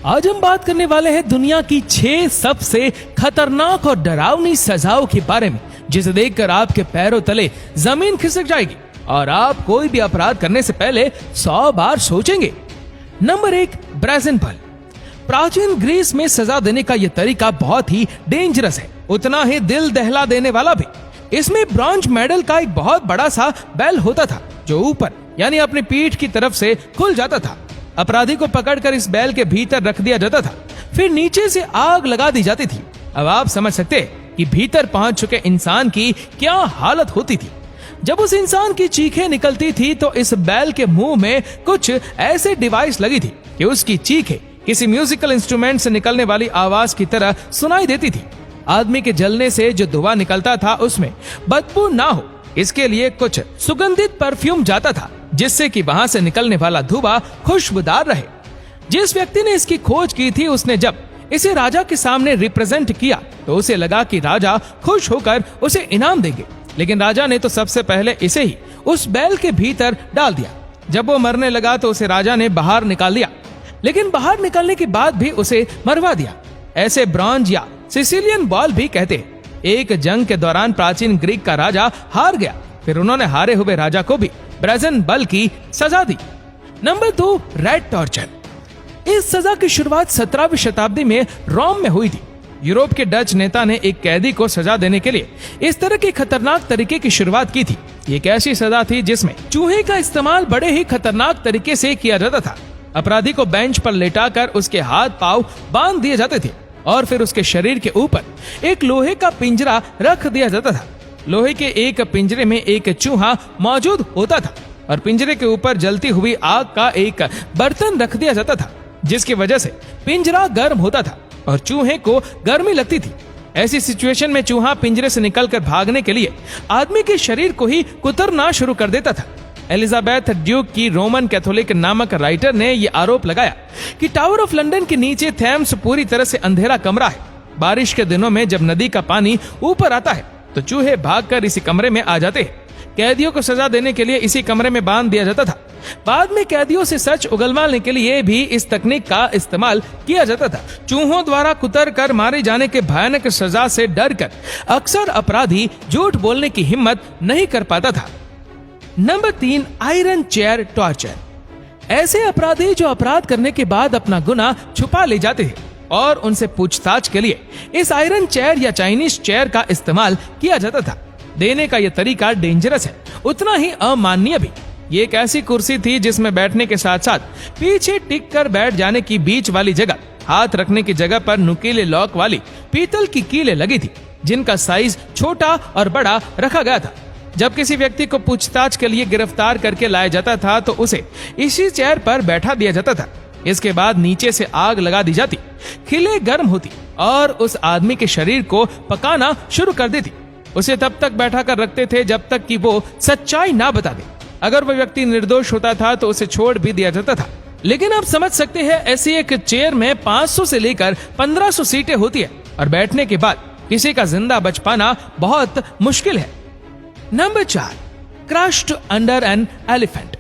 आज हम बात करने वाले हैं दुनिया की 6 सबसे खतरनाक और डरावनी सजाओं के बारे में, जिसे देखकर आपके पैरों तले जमीन खिसक जाएगी और आप कोई भी अपराध करने से पहले 100 बार सोचेंगे। नंबर 1, ब्राज़न बल। प्राचीन ग्रीस में सजा देने का यह तरीका बहुत ही डेंजरस है, उतना ही दिल दहला देने वाला भी। इसमें ब्रॉन्ज मेडल का एक बहुत बड़ा सा बेल होता था जो ऊपर यानी अपनी पीठ की तरफ से खुल जाता था। अपराधी को पकड़कर इस बैल के भीतर रख दिया जाता था, फिर नीचे से आग लगा दी जाती थी। अब आप समझ सकते हैं कि भीतर पहुंच चुके इंसान की क्या हालत होती थी। जब उस इंसान की चीखें निकलती थी तो इस बैल के मुंह में कुछ ऐसे डिवाइस लगी थी कि उसकी चीखें किसी म्यूजिकल इंस्ट्रूमेंट से निकलने वाली आवाज की तरह सुनाई देती थी। आदमी के जलने से जो धुआं निकलता था उसमें बदबू ना हो, इसके लिए कुछ सुगंधित परफ्यूम जाता था, जिससे कि वहां से निकलने वाला धुआं खुशबूदार रहे। जिस व्यक्ति ने इसकी खोज की थी, उसने जब इसे राजा के सामने रिप्रेजेंट किया तो उसे लगा कि राजा खुश होकर उसे इनाम देंगे, लेकिन राजा ने तो सबसे पहले इसे ही उस बैल के भीतर डाल दिया। जब वो मरने लगा तो उसे राजा ने बाहर निकाल लिया, लेकिन बाहर निकालने के बाद भी उसे मरवा दिया। ऐसे ब्रॉन्ज या सिसिलियन बॉल भी कहते हैं। एक जंग के दौरान प्राचीन ग्रीक का राजा हार गया, फिर उन्होंने हारे हुए राजा को भी ब्राज़न बल की सजा दी। Number 2, red torture. इस सजा की शुरुआत 17वीं शताब्दी में रोम में हुई थी। यूरोप के डच नेता ने एक कैदी को सजा देने के लिए इस तरह के खतरनाक तरीके की शुरुआत की थी। ये एक ऐसी सजा थी जिसमें चूहे का इस्तेमाल बड़े ही खतरनाक तरीके से किया जाता था। अपराधी को बेंच पर लेटाकर उसके हाथ पांव बांध दिए जाते थे और फिर उसके शरीर के ऊपर एक लोहे का पिंजरा रख दिया जाता था। लोहे के एक पिंजरे में एक चूहा मौजूद होता था और पिंजरे के ऊपर जलती हुई आग का एक बर्तन रख दिया जाता था, जिसकी वजह से पिंजरा गर्म होता था और चूहे को गर्मी लगती थी। ऐसी सिचुएशन में चूहा पिंजरे से निकलकर भागने के लिए आदमी के शरीर को ही कुतरना शुरू कर देता था। एलिजाबेथ ड्यूक की रोमन कैथोलिक नामक राइटर ने यह आरोप लगाया कि टावर ऑफ लंदन के नीचे थेम्स पूरी तरह से अंधेरा कमरा है। बारिश के दिनों में जब नदी का पानी ऊपर आता है तो चूहे भागकर इसी कमरे में आ जाते हैं। कैदियों को सजा देने के लिए इसी कमरे में बांध दिया जाता था। बाद में कैदियों से सच उगलवाने के लिए भी इस तकनीक का इस्तेमाल किया जाता था। चूहों द्वारा कुतर कर मारे जाने के भयानक सजा से डरकर अक्सर अपराधी झूठ बोलने की हिम्मत नहीं कर पाता था। Number 3, iron chair torture. ऐसे अपराधी जो अपराध करने के बाद अपना गुनाह छुपा ले जाते हैं और उनसे पूछताछ के लिए इस आयरन चेयर या चाइनीज चेयर का इस्तेमाल किया जाता था। देने का यह तरीका डेंजरस है, उतना ही अमाननीय भी। ये एक ऐसी कुर्सी थी जिसमें बैठने के साथ साथ पीछे टिक कर बैठ जाने की बीच वाली जगह हाथ रखने की जगह पर नुकीले लॉक वाली पीतल की कीलें लगी थी, जिनका साइज छोटा और बड़ा रखा गया था। जब किसी व्यक्ति को पूछताछ के लिए गिरफ्तार करके लाया जाता था तो उसे इसी चेयर पर बैठा दिया जाता था। इसके बाद नीचे से आग लगा दी जाती, खिले गर्म होती और उस आदमी के शरीर को पकाना शुरू कर देती। उसे तब तक बैठा कर रखते थे जब तक कि वो सच्चाई ना बता दे। अगर वह व्यक्ति निर्दोष होता था तो उसे छोड़ भी दिया जाता था। लेकिन आप समझ सकते हैं, ऐसी एक चेयर में 500 से लेकर 1500 सीटें होती है और बैठने के बाद किसी का जिंदा बच पाना बहुत मुश्किल है। Number 4, crushed under an elephant.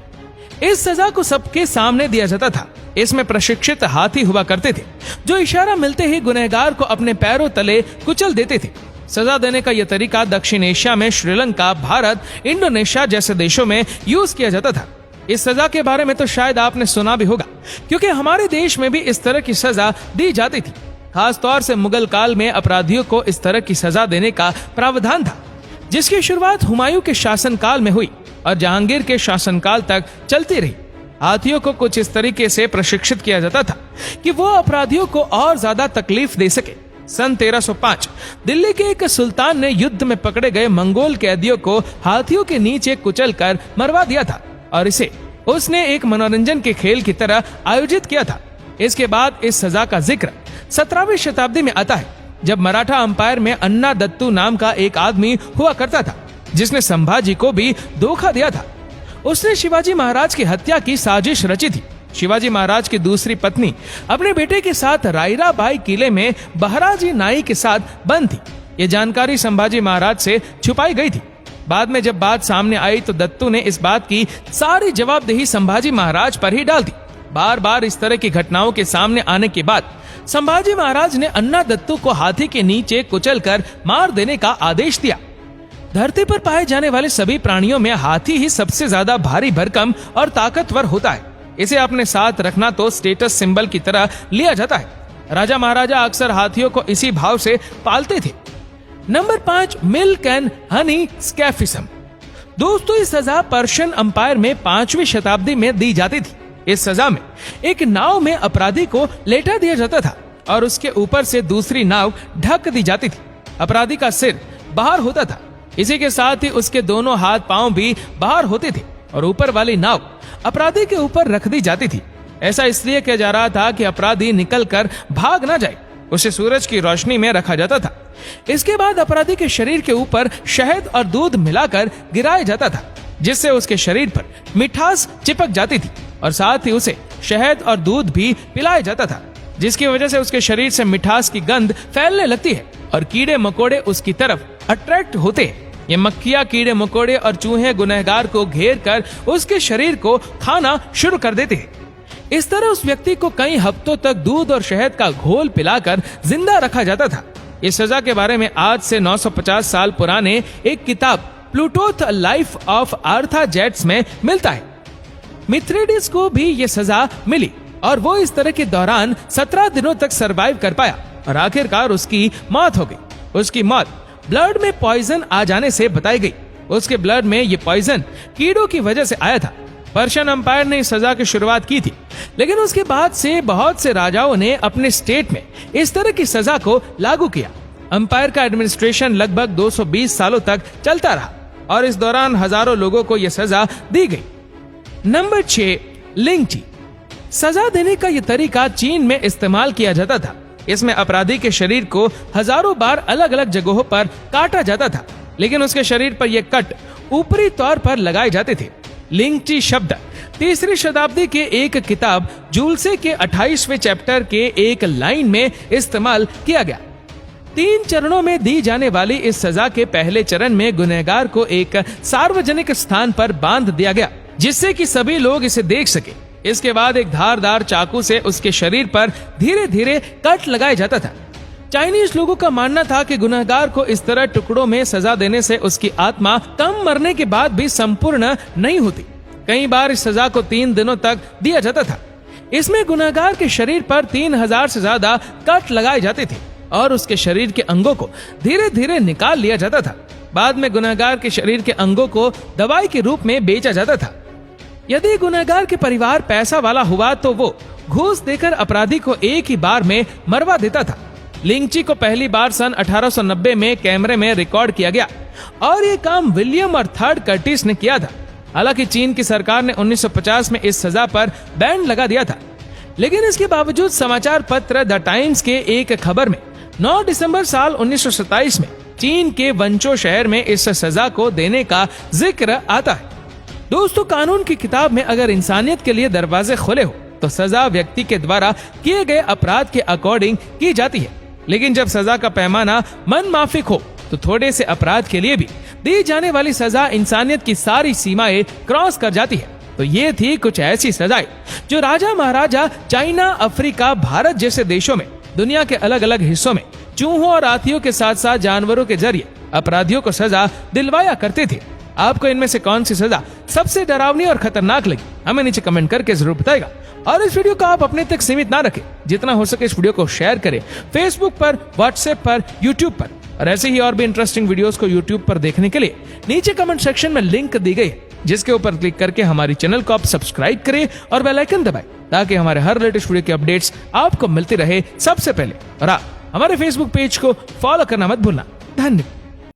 इस सजा को सबके सामने दिया जाता था। इसमें प्रशिक्षित हाथी हुआ करते थे जो इशारा मिलते ही गुनहगार को अपने पैरों तले कुचल देते थे। सजा देने का यह तरीका दक्षिण एशिया में श्रीलंका, भारत, इंडोनेशिया जैसे देशों में यूज किया जाता था। इस सजा के बारे में तो शायद आपने सुना भी होगा, क्योंकि हमारे देश में भी इस तरह की सजा दी जाती थी। खास तौर से मुगल काल में अपराधियों को इस तरह की सजा देने का प्रावधान था, जिसकी शुरुआत हुमायूं के शासनकाल में हुई और जहांगीर के शासनकाल तक चलती रही। हाथियों को कुछ इस तरीके से प्रशिक्षित किया जाता था कि वो अपराधियों को और ज्यादा तकलीफ दे सके। सन 1305 दिल्ली के एक सुल्तान ने युद्ध में पकड़े गए मंगोल कैदियों को हाथियों के नीचे कुचलकर मरवा दिया था और इसे उसने एक मनोरंजन के खेल की तरह आयोजित किया था। इसके बाद इस सजा का जिक्र 17वीं शताब्दी में आता है, जब मराठा अंपायर में अन्ना दत्तू नाम का एक आदमी हुआ करता था, जिसने संभाजी को भी धोखा दिया था। उसने शिवाजी महाराज की हत्या की साजिश रची थी। शिवाजी महाराज की दूसरी पत्नी अपने बेटे के साथ रायराबाई किले में बहराजी नाई के साथ बंद थी। ये जानकारी संभाजी महाराज से छुपाई गई थी। बाद में जब बात सामने आई तो दत्तू ने इस बात की सारी जवाबदेही संभाजी महाराज पर ही डाल दी। बार बार इस तरह की घटनाओं के सामने आने के बाद संभाजी महाराज ने अन्नादत्तु को हाथी के नीचे कुचलकर मार देने का आदेश दिया। धरती पर पाए जाने वाले सभी प्राणियों में हाथी ही सबसे ज्यादा भारी भरकम और ताकतवर होता है। इसे अपने साथ रखना तो स्टेटस सिंबल की तरह लिया जाता है। राजा महाराजा अक्सर हाथियों को इसी भाव से पालते थे। Number 5, milk and honey scaphism. दोस्तों, इस सजा पर्शियन अंपायर में 5वीं शताब्दी में दी जाती थी। इस सजा में एक नाव में अपराधी को लेटा दिया जाता था और उसके ऊपर से दूसरी नाव ढक दी जाती थी। अपराधी का सिर बाहर होता था, इसी के साथ ही उसके दोनों हाथ पांव भी बाहर होते थे और ऊपर वाली नाव अपराधी के ऊपर रख दी जाती थी। ऐसा इसलिए किया जा रहा था कि अपराधी निकलकर भाग ना जाए। उसे सूरज की रोशनी में रखा जाता था। इसके बाद अपराधी के शरीर के ऊपर शहद और दूध मिलाकर गिराया जाता था, जिससे उसके शरीर पर मिठास चिपक जाती थी और साथ ही उसे शहद और दूध भी पिलाया जाता था, जिसकी वजह से उसके शरीर से मिठास की गंध फैलने लगती है और कीड़े मकोड़े उसकी तरफ अट्रैक्ट होते हैं। ये मक्खियां, कीड़े मकोड़े और चूहे गुनहगार को घेर कर उसके शरीर को खाना शुरू कर देते हैं। इस तरह उस व्यक्ति को कई हफ्तों तक दूध और शहद का घोल पिलाकर जिंदा रखा जाता था। इस सजा के बारे में आज से 950 साल पुराने एक किताब प्लूटोथ लाइफ ऑफ आर्थाजेट्स में मिलता है। मिथ्रेडिस को भी ये सजा मिली और वो इस तरह के दौरान 17 दिनों तक सरवाइव कर पाया और आखिरकार उसकी मौत हो गई। उसकी मौत ब्लड में पॉइजन आ जाने से बताई गई। उसके ब्लड में ये पॉइजन कीड़ों की वजह से आया था। पर्शियन अंपायर ने इस सजा की शुरुआत की थी, लेकिन उसके बाद से बहुत से राजाओं ने अपने स्टेट में इस तरह की सजा को लागू किया। अंपायर का एडमिनिस्ट्रेशन लगभग 220 सालों तक चलता रहा और इस दौरान हजारों लोगों को यह सजा दी गई। नंबर 6, लिंची। सजा देने का यह तरीका चीन में इस्तेमाल किया जाता था। इसमें अपराधी के शरीर को हजारों बार अलग अलग जगहों पर काटा जाता था, लेकिन उसके शरीर पर यह कट ऊपरी तौर पर लगाए जाते थे। लिंची शब्द 3री शताब्दी के एक किताब जूल्से के 28वें चैप्टर के एक लाइन में इस्तेमाल किया गया। 3 चरणों में दी जाने वाली इस सजा के पहले चरण में गुनहगार को एक सार्वजनिक स्थान पर बांध दिया गया, जिससे कि सभी लोग इसे देख सके। इसके बाद एक धारदार चाकू से उसके शरीर पर धीरे धीरे कट लगाया जाता था। चाइनीज लोगों का मानना था कि गुनहगार को इस तरह टुकड़ों में सजा देने से उसकी आत्मा कम मरने के बाद भी संपूर्ण नहीं होती। कई बार इस सजा को 3 दिनों तक दिया जाता था। इसमें गुनहगार के शरीर पर 3000 से ज्यादा कट लगाए जाते थे और उसके शरीर के अंगों को धीरे धीरे निकाल लिया जाता था। बाद में गुनहगार के शरीर के अंगों को दवाई के रूप में बेचा जाता था। यदि गुनहगार के परिवार पैसा वाला हुआ तो वो घूस देकर अपराधी को एक ही बार में मरवा देता था। लिंची को पहली बार सन 1890 में कैमरे में रिकॉर्ड किया गया और ये काम विलियम और 3rd कर्टिस ने किया था। हालांकि चीन की सरकार ने 1950 में इस सजा पर बैन लगा दिया था, लेकिन इसके बावजूद समाचार पत्र द टाइम्स के एक खबर में 9 दिसंबर साल 1927 में चीन के वंचो शहर में इस सजा को देने का जिक्र आता है। दोस्तों, कानून की किताब में अगर इंसानियत के लिए दरवाजे खुले हो तो सजा व्यक्ति के द्वारा किए गए अपराध के अकॉर्डिंग की जाती है, लेकिन जब सजा का पैमाना मन माफिक हो तो थोड़े से अपराध के लिए भी दी जाने वाली सजा इंसानियत की सारी सीमाएं क्रॉस कर जाती है। तो ये थी कुछ ऐसी सजाएं जो राजा महाराजा चाइना, अफ्रीका, भारत जैसे देशों में दुनिया के अलग अलग हिस्सों में चूहों और हाथियों के साथ साथ जानवरों के जरिए अपराधियों को सजा दिलवाया करते थे। आपको इनमें से कौन सी सजा सबसे डरावनी और खतरनाक लगी, हमें नीचे कमेंट करके जरूर बताएगा। और इस वीडियो को आप अपने तक सीमित ना रखें, जितना हो सके इस वीडियो को शेयर करें फेसबुक पर, व्हाट्सएप पर, यूट्यूब पर। और ऐसे ही और भी इंटरेस्टिंग वीडियोस को यूट्यूब पर देखने के लिए नीचे कमेंट सेक्शन में लिंक दी गई है, जिसके ऊपर क्लिक करके हमारी चैनल को आप सब्सक्राइब करें और बेल आइकन दबाएं, ताकि हमारे हर लेटेस्ट वीडियो की अपडेट्स आपको मिलती रहे सबसे पहले। और आप हमारे फेसबुक पेज को फॉलो करना मत भूलना। धन्यवाद।